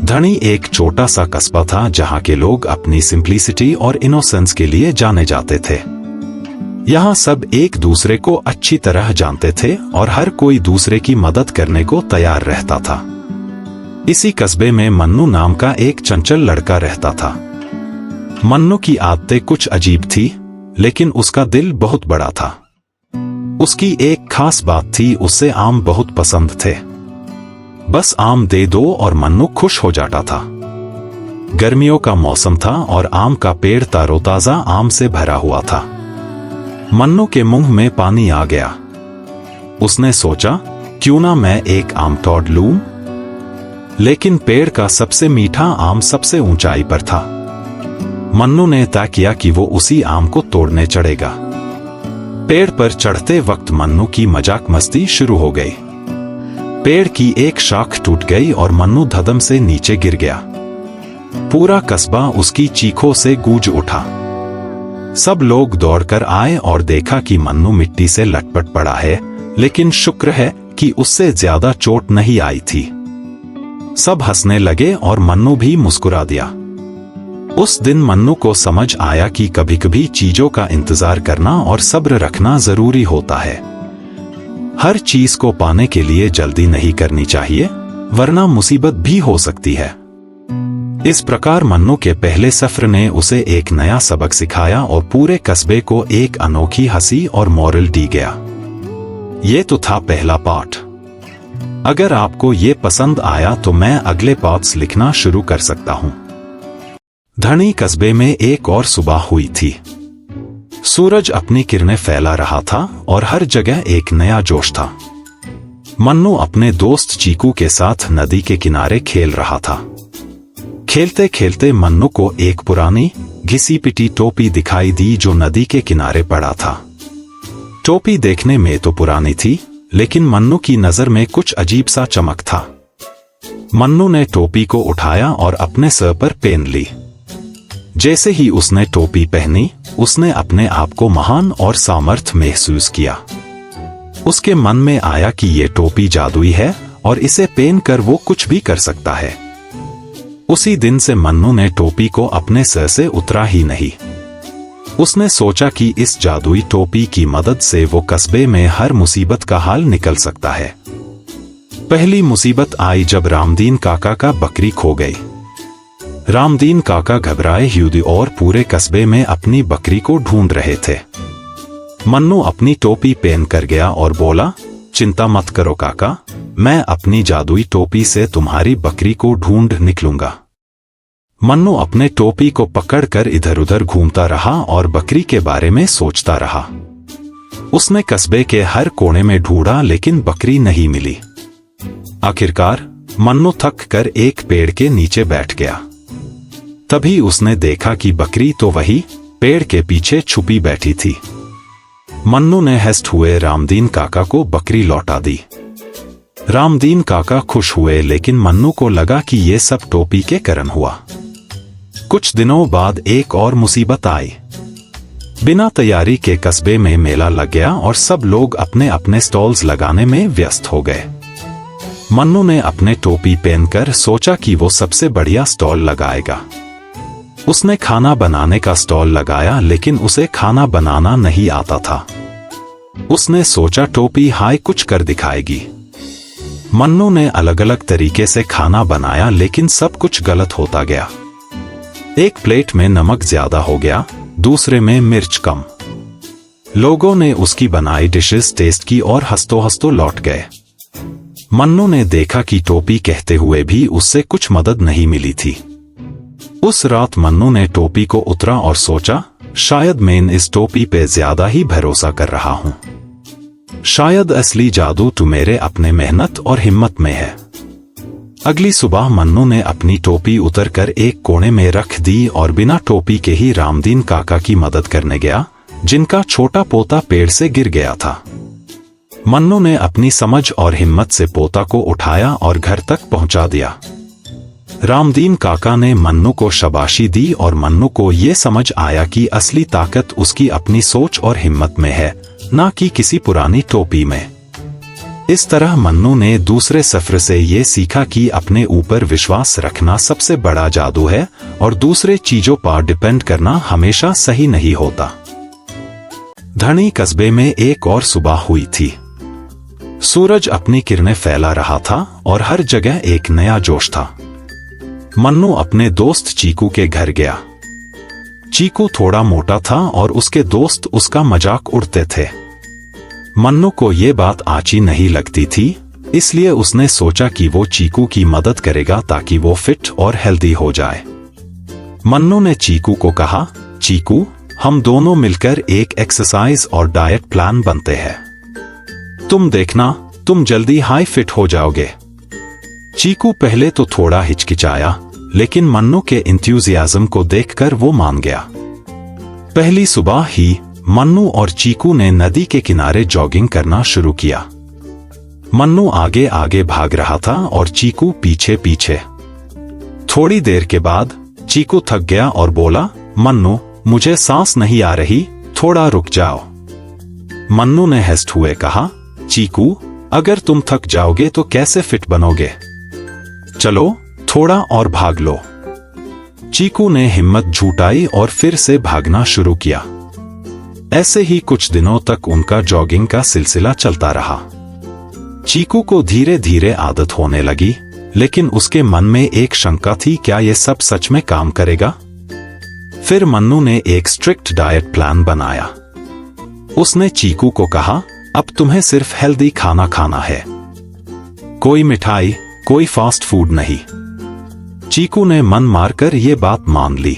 धनी एक छोटा सा कस्बा था जहां के लोग अपनी सिंप्लिसिटी और इनोसेंस के लिए जाने जाते थे। यहाँ सब एक दूसरे को अच्छी तरह जानते थे और हर कोई दूसरे की मदद करने को तैयार रहता था। इसी कस्बे में मन्नू नाम का एक चंचल लड़का रहता था। मन्नू की आदतें कुछ अजीब थी, लेकिन उसका दिल बहुत बड़ा था। उसकी एक खास बात थी, उससे आम बहुत पसंद थे। बस आम दे दो और मन्नू खुश हो जाता था। गर्मियों का मौसम था और आम का पेड़ तरोताजा आम से भरा हुआ था। मन्नू के मुंह में पानी आ गया। उसने सोचा, क्यों ना मैं एक आम तोड़ लूं? लेकिन पेड़ का सबसे मीठा आम सबसे ऊंचाई पर था। मन्नू ने तय किया कि वो उसी आम को तोड़ने चढ़ेगा। पेड़ पर चढ़ते वक्त मन्नू की मजाक मस्ती शुरू हो गई। पेड़ की एक शाख टूट गई और मन्नू धड़म से नीचे गिर गया। पूरा कस्बा उसकी चीखों से गूंज उठा। सब लोग दौड़कर आए और देखा कि मन्नू मिट्टी से लटपट पड़ा है, लेकिन शुक्र है कि उससे ज्यादा चोट नहीं आई थी। सब हंसने लगे और मन्नू भी मुस्कुरा दिया। उस दिन मन्नू को समझ आया कि कभी-कभी चीजों का इंतजार करना और सब्र रखना जरूरी होता है। हर चीज को पाने के लिए जल्दी नहीं करनी चाहिए, वरना मुसीबत भी हो सकती है। इस प्रकार मन्नू के पहले सफर ने उसे एक नया सबक सिखाया और पूरे कस्बे को एक अनोखी हंसी और मोरल दी गया। ये तो था पहला पार्ट। अगर आपको ये पसंद आया तो मैं अगले पार्ट्स लिखना शुरू कर सकता हूँ। धनी कस्बे में एक और सुबह हुई थी। सूरज अपनी किरणें फैला रहा था और हर जगह एक नया जोश था। मन्नू अपने दोस्त चीकू के साथ नदी के किनारे खेल रहा था। खेलते खेलते मन्नू को एक पुरानी घिसी पिटी टोपी दिखाई दी जो नदी के किनारे पड़ा था। टोपी देखने में तो पुरानी थी, लेकिन मन्नू की नजर में कुछ अजीब सा चमक था। मन्नू ने टोपी को उठाया और अपने सर पर पहन ली। जैसे ही उसने टोपी पहनी, उसने अपने आप को महान और सामर्थ्य महसूस किया। उसके मन में आया कि ये टोपी जादुई है और इसे पहनकर वो कुछ भी कर सकता है। उसी दिन से मन्नू ने टोपी को अपने सर से उतारा ही नहीं। उसने सोचा कि इस जादुई टोपी की मदद से वो कस्बे में हर मुसीबत का हाल निकल सकता है। पहली मुसीबत आई जब रामदीन काका का बकरी खो गई। रामदीन काका घबराए हुए और पूरे कस्बे में अपनी बकरी को ढूंढ रहे थे। मन्नू अपनी टोपी पहन कर गया और बोला, चिंता मत करो काका, मैं अपनी जादुई टोपी से तुम्हारी बकरी को ढूंढ निकलूंगा। मन्नू अपने टोपी को पकड़कर इधर उधर घूमता रहा और बकरी के बारे में सोचता रहा। उसने कस्बे के हर कोने में ढूंढा, लेकिन बकरी नहीं मिली। आखिरकार मन्नू थक कर एक पेड़ के नीचे बैठ गया। तभी उसने देखा कि बकरी तो वही पेड़ के पीछे छुपी बैठी थी। मन्नू ने हंसते हुए रामदीन काका को बकरी लौटा दी। रामदीन काका खुश हुए, लेकिन मन्नू को लगा कि ये सब टोपी के कारण हुआ। कुछ दिनों बाद एक और मुसीबत आई। बिना तैयारी के कस्बे में मेला लग गया और सब लोग अपने अपने स्टॉल्स लगाने में व्यस्त हो गए। मन्नू ने अपने टोपी पहनकर सोचा कि वो सबसे बढ़िया स्टॉल लगाएगा। उसने खाना बनाने का स्टॉल लगाया, लेकिन उसे खाना बनाना नहीं आता था। उसने सोचा टोपी हाय कुछ कर दिखाएगी। मन्नू ने अलग अलग तरीके से खाना बनाया, लेकिन सब कुछ गलत होता गया। एक प्लेट में नमक ज्यादा हो गया, दूसरे में मिर्च कम। लोगों ने उसकी बनाई डिशेस टेस्ट की और हंसतो हंसतो लौट गए। मन्नू ने देखा कि टोपी कहते हुए भी उससे कुछ मदद नहीं मिली थी। उस रात मन्नू ने टोपी को उतारा और सोचा, शायद मैं इस टोपी पे ज्यादा ही भरोसा कर रहा हूं। शायद असली जादू तो मेरे अपने मेहनत और हिम्मत में है। अगली सुबह मन्नू ने अपनी टोपी उतारकर एक कोने में रख दी और बिना टोपी के ही रामदीन काका की मदद करने गया, जिनका छोटा पोता पेड़ से गिर गया था। मन्नू ने अपनी समझ और हिम्मत से पोता को उठाया और घर तक पहुंचा दिया। रामदीन काका ने मन्नू को शाबाशी दी और मन्नू को ये समझ आया कि असली ताकत उसकी अपनी सोच और हिम्मत में है, ना कि किसी पुरानी टोपी में। इस तरह मन्नू ने दूसरे सफर से ये सीखा कि अपने ऊपर विश्वास रखना सबसे बड़ा जादू है और दूसरे चीजों पर डिपेंड करना हमेशा सही नहीं होता। धनी कस्बे में एक और सुबह हुई थी। सूरज अपनी किरणें फैला रहा था और हर जगह एक नया जोश था। मन्नू अपने दोस्त चीकू के घर गया। चीकू थोड़ा मोटा था और उसके दोस्त उसका मजाक उड़ाते थे। मन्नू को ये बात अच्छी नहीं लगती थी, इसलिए उसने सोचा कि वो चीकू की मदद करेगा ताकि वो फिट और हेल्दी हो जाए। मन्नू ने चीकू को कहा, चीकू, हम दोनों मिलकर एक एक्सरसाइज और डाइट प्लान बनते हैं। तुम देखना, तुम जल्दी हाई फिट हो जाओगे। चीकू पहले तो थोड़ा हिचकिचाया, लेकिन मन्नू के इंथुजियाज्म को देखकर वो मान गया। पहली सुबह ही मन्नू और चीकू ने नदी के किनारे जॉगिंग करना शुरू किया। मन्नू आगे आगे भाग रहा था और चीकू पीछे पीछे। थोड़ी देर के बाद चीकू थक गया और बोला, मन्नू, मुझे सांस नहीं आ रही, थोड़ा रुक जाओ। मन्नू ने हंसते हुए कहा, चीकू, अगर तुम थक जाओगे तो कैसे फिट बनोगे? चलो थोड़ा और भाग लो। चीकू ने हिम्मत जुटाई और फिर से भागना शुरू किया। ऐसे ही कुछ दिनों तक उनका जॉगिंग का सिलसिला चलता रहा। चीकू को धीरे धीरे आदत होने लगी, लेकिन उसके मन में एक शंका थी, क्या ये सब सच में काम करेगा? फिर मन्नू ने एक स्ट्रिक्ट डाइट प्लान बनाया। उसने चीकू को कहा, अब तुम्हें सिर्फ हेल्दी खाना खाना है, कोई मिठाई, कोई फास्ट फूड नहीं। चीकू ने मन मारकर ये बात मान ली,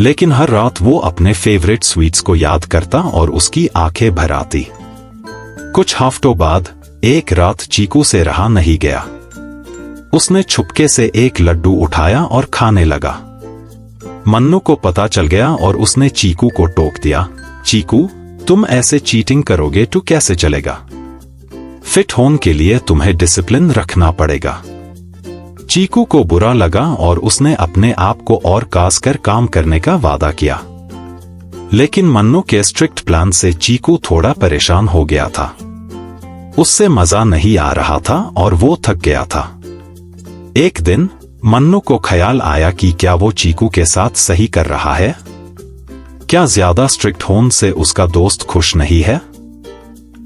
लेकिन हर रात वो अपने फेवरेट स्वीट्स को याद करता और उसकी आंखें भर आती। कुछ हफ्तों बाद एक रात चीकू से रहा नहीं गया। उसने छुपके से एक लड्डू उठाया और खाने लगा। मन्नू को पता चल गया और उसने चीकू को टोक दिया, चीकू, तुम ऐसे चीटिंग करोगे तो कैसे चलेगा? फिट होने के लिए तुम्हें डिसिप्लिन रखना पड़ेगा। चीकू को बुरा लगा और उसने अपने आप को और कास कर काम करने का वादा किया। लेकिन मन्नू के स्ट्रिक्ट प्लान से चीकू थोड़ा परेशान हो गया था। उससे मजा नहीं आ रहा था और वो थक गया था। एक दिन मन्नू को ख्याल आया कि क्या वो चीकू के साथ सही कर रहा है? क्या ज्यादा स्ट्रिक्ट होने से उसका दोस्त खुश नहीं है?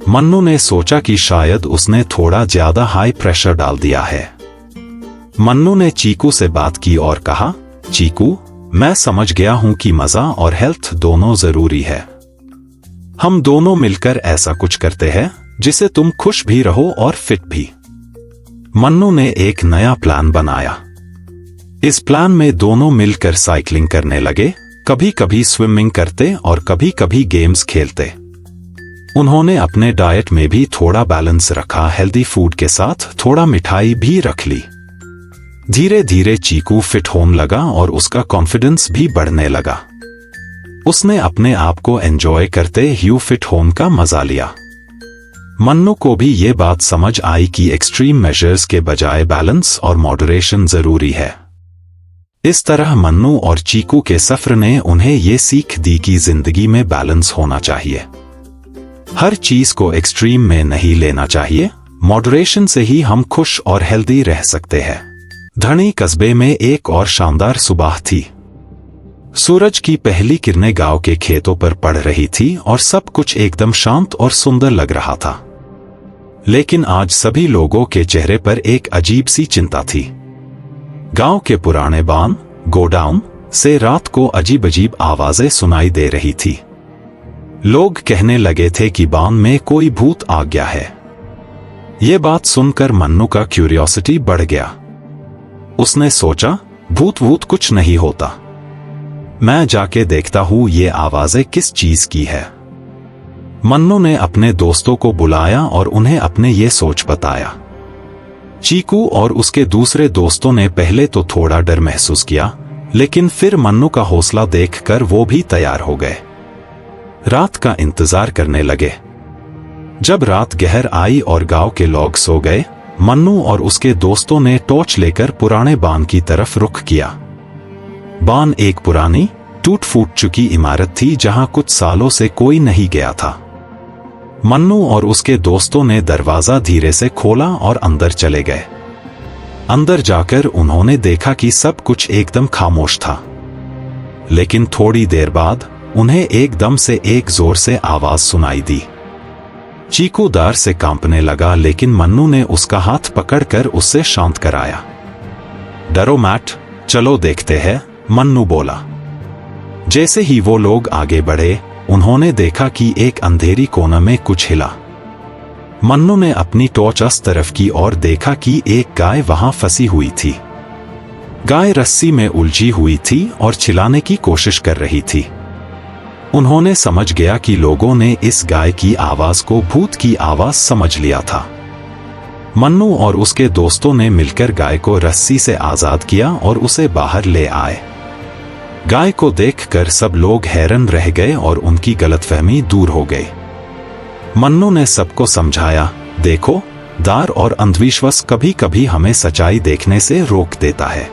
मन्नू ने सोचा कि शायद उसने थोड़ा ज्यादा हाई प्रेशर डाल दिया है। मन्नू ने चीकू से बात की और कहा, चीकू, मैं समझ गया हूं कि मजा और हेल्थ दोनों जरूरी है। हम दोनों मिलकर ऐसा कुछ करते हैं जिसे तुम खुश भी रहो और फिट भी। मन्नू ने एक नया प्लान बनाया। इस प्लान में दोनों मिलकर साइकिलिंग करने लगे, कभी कभी स्विमिंग करते और कभी कभी गेम्स खेलते। उन्होंने अपने डाइट में भी थोड़ा बैलेंस रखा, हेल्दी फूड के साथ थोड़ा मिठाई भी रख ली। धीरे धीरे चीकू फिट होने लगा और उसका कॉन्फिडेंस भी बढ़ने लगा। उसने अपने आप को एंजॉय करते हुए फिट होने का मजा लिया। मन्नू को भी ये बात समझ आई कि एक्सट्रीम मेजर्स के बजाय बैलेंस और मॉडरेशन जरूरी है। इस तरह मन्नू और चीकू के सफर ने उन्हें ये सीख दी कि जिंदगी में बैलेंस होना चाहिए। हर चीज को एक्सट्रीम में नहीं लेना चाहिए, मॉडरेशन से ही हम खुश और हेल्दी रह सकते हैं। धनी कस्बे में एक और शानदार सुबह थी। सूरज की पहली किरणें गांव के खेतों पर पड़ रही थी और सब कुछ एकदम शांत और सुंदर लग रहा था। लेकिन आज सभी लोगों के चेहरे पर एक अजीब सी चिंता थी। गांव के पुराने बांध, गोडाउन से रात को अजीब अजीब आवाजें सुनाई दे रही थी। लोग कहने लगे थे कि बांध में कोई भूत आ गया है। ये बात सुनकर मन्नू का क्यूरियोसिटी बढ़ गया। उसने सोचा, भूत कुछ नहीं होता, मैं जाके देखता हूं ये आवाजें किस चीज की है। मन्नू ने अपने दोस्तों को बुलाया और उन्हें अपने ये सोच बताया। चीकू और उसके दूसरे दोस्तों ने पहले तो थोड़ा डर महसूस किया, लेकिन फिर मन्नू का हौसला देखकर वो भी तैयार हो गए। रात का इंतजार करने लगे। जब रात गहर आई और गांव के लोग सो गए, मन्नू और उसके दोस्तों ने टॉर्च लेकर पुराने बांध की तरफ रुख किया। बांध एक पुरानी, टूट फूट चुकी इमारत थी जहां कुछ सालों से कोई नहीं गया था। मन्नू और उसके दोस्तों ने दरवाजा धीरे से खोला और अंदर चले गए। अंदर जाकर उन्होंने देखा कि सब कुछ एकदम खामोश था। लेकिन थोड़ी देर बाद उन्हें एकदम से एक जोर से आवाज सुनाई दी। चीकू डर से कांपने लगा, लेकिन मन्नू ने उसका हाथ पकड़कर उससे शांत कराया। डरो मत, चलो देखते हैं, मन्नू बोला। जैसे ही वो लोग आगे बढ़े, उन्होंने देखा कि एक अंधेरी कोने में कुछ हिला। मन्नू ने अपनी टॉर्च उस तरफ की और देखा कि एक गाय वहां फंसी हुई थी। गाय रस्सी में उलझी हुई थी और चिल्लाने की कोशिश कर रही थी। उन्होंने समझ गया कि लोगों ने इस गाय की आवाज को भूत की आवाज समझ लिया था। मन्नू और उसके दोस्तों ने मिलकर गाय को रस्सी से आजाद किया और उसे बाहर ले आए। गाय को देखकर सब लोग हैरान रह गए और उनकी गलतफहमी दूर हो गई। मन्नू ने सबको समझाया, देखो, डर और अंधविश्वास कभी कभी हमें सच्चाई देखने से रोक देता है।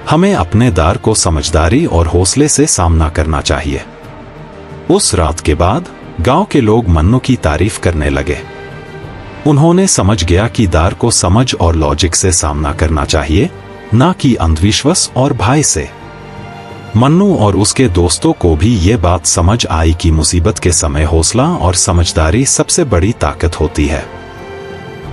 हमें अपने डर को समझदारी और हौसले से सामना करना चाहिए। उस रात के बाद गांव के लोग मन्नू की तारीफ करने लगे। उन्होंने समझ गया कि डर को समझ और लॉजिक से सामना करना चाहिए, ना कि अंधविश्वास और भय से। मन्नू और उसके दोस्तों को भी ये बात समझ आई कि मुसीबत के समय हौसला और समझदारी सबसे बड़ी ताकत होती है।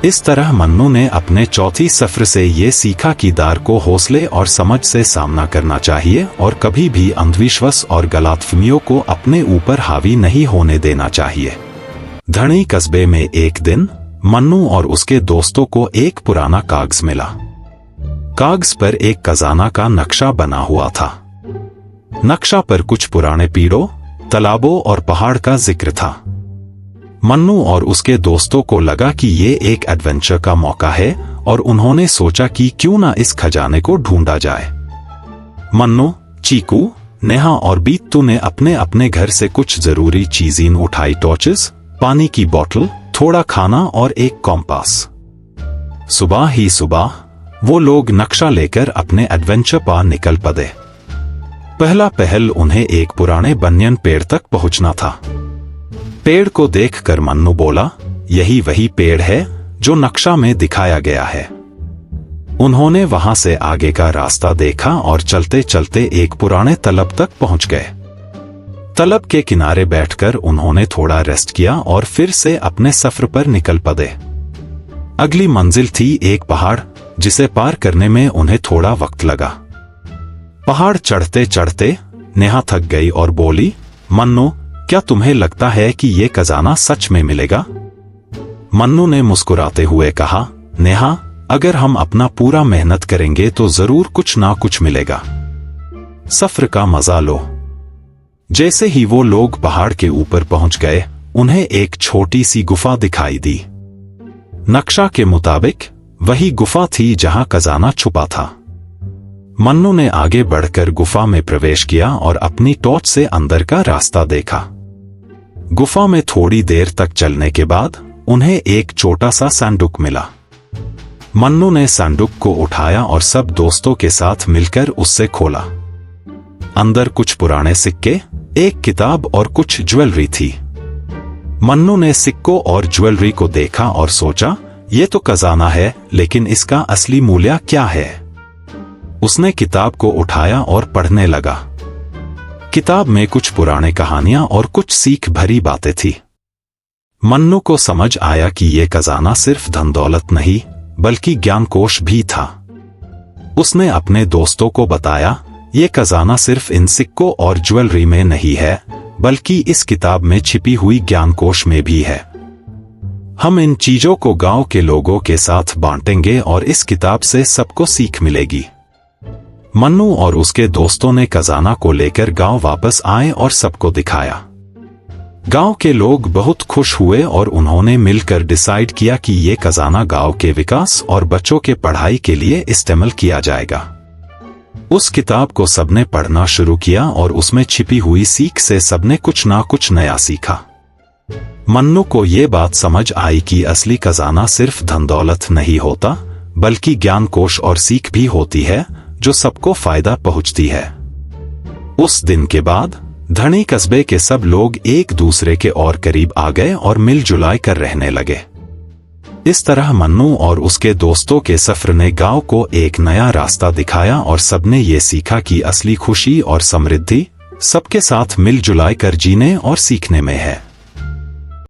इस तरह मन्नू ने अपने चौथी सफर से ये सीखा कि डर को हौसले और समझ से सामना करना चाहिए और कभी भी अंधविश्वास और गलतफहमियों को अपने ऊपर हावी नहीं होने देना चाहिए। धनी कस्बे में एक दिन मन्नू और उसके दोस्तों को एक पुराना कागज मिला। कागज पर एक खजाना का नक्शा बना हुआ था। नक्शा पर कुछ पुराने पेड़ों, तालाबों और पहाड़ का जिक्र था। मन्नू और उसके दोस्तों को लगा कि ये एक एडवेंचर का मौका है और उन्होंने सोचा कि क्यों ना इस खजाने को ढूंढा जाए। मन्नू, चीकू, नेहा और बीतू ने अपने अपने घर से कुछ जरूरी चीजें उठाई, टॉर्चेस, पानी की बोतल, थोड़ा खाना और एक कॉम्पास। सुबह ही सुबह वो लोग नक्शा लेकर अपने एडवेंचर पर निकल पड़े। पहला पहल उन्हें एक पुराने बनियन पेड़ तक पहुंचना था। पेड़ को देखकर मन्नू बोला, यही वही पेड़ है जो नक्शा में दिखाया गया है। उन्होंने वहां से आगे का रास्ता देखा और चलते चलते एक पुराने तालाब तक पहुंच गए। तालाब के किनारे बैठकर उन्होंने थोड़ा रेस्ट किया और फिर से अपने सफर पर निकल पड़े। अगली मंजिल थी एक पहाड़, जिसे पार करने में उन्हें थोड़ा वक्त लगा। पहाड़ चढ़ते चढ़ते नेहा थक गई और बोली, मन्नू, क्या तुम्हें लगता है कि ये खजाना सच में मिलेगा? मन्नू ने मुस्कुराते हुए कहा, नेहा, अगर हम अपना पूरा मेहनत करेंगे तो जरूर कुछ ना कुछ मिलेगा। सफर का मजा लो। जैसे ही वो लोग पहाड़ के ऊपर पहुंच गए, उन्हें एक छोटी सी गुफा दिखाई दी। नक्शा के मुताबिक वही गुफा थी जहां खजाना छुपा था। मन्नू ने आगे बढ़कर गुफा में प्रवेश किया और अपनी टॉर्च से अंदर का रास्ता देखा। गुफा में थोड़ी देर तक चलने के बाद उन्हें एक छोटा सा संदूक मिला। मन्नू ने संदूक को उठाया और सब दोस्तों के साथ मिलकर उससे खोला। अंदर कुछ पुराने सिक्के, एक किताब और कुछ ज्वेलरी थी। मन्नू ने सिक्कों और ज्वेलरी को देखा और सोचा, ये तो खजाना है, लेकिन इसका असली मूल्य क्या है? उसने किताब को उठाया और पढ़ने लगा। किताब में कुछ पुराने कहानियां और कुछ सीख भरी बातें थी। मन्नू को समझ आया कि यह खजाना सिर्फ धन दौलत नहीं, बल्कि ज्ञानकोश भी था। उसने अपने दोस्तों को बताया, यह खजाना सिर्फ इन सिक्कों और ज्वेलरी में नहीं है, बल्कि इस किताब में छिपी हुई ज्ञानकोश में भी है। हम इन चीजों को गांव के लोगों के साथ बांटेंगे और इस किताब से सबको सीख मिलेगी। मन्नू और उसके दोस्तों ने खजाना को लेकर गांव वापस आए और सबको दिखाया। गांव के लोग बहुत खुश हुए और उन्होंने मिलकर डिसाइड किया कि ये खजाना गांव के विकास और बच्चों के पढ़ाई के लिए इस्तेमाल किया जाएगा। उस किताब को सबने पढ़ना शुरू किया और उसमें छिपी हुई सीख से सबने कुछ ना कुछ नया सीखा। मन्नू को ये बात समझ आई कि असली खजाना सिर्फ धन दौलत नहीं होता, बल्कि ज्ञानकोश और सीख भी होती है जो सबको फायदा पहुंचती है। उस दिन के बाद धनी कस्बे के सब लोग एक दूसरे के और करीब आ गए और मिलजुलाई कर रहने लगे। इस तरह मन्नू और उसके दोस्तों के सफर ने गांव को एक नया रास्ता दिखाया और सबने ये सीखा कि असली खुशी और समृद्धि सबके साथ मिलजुलाई कर जीने और सीखने में है।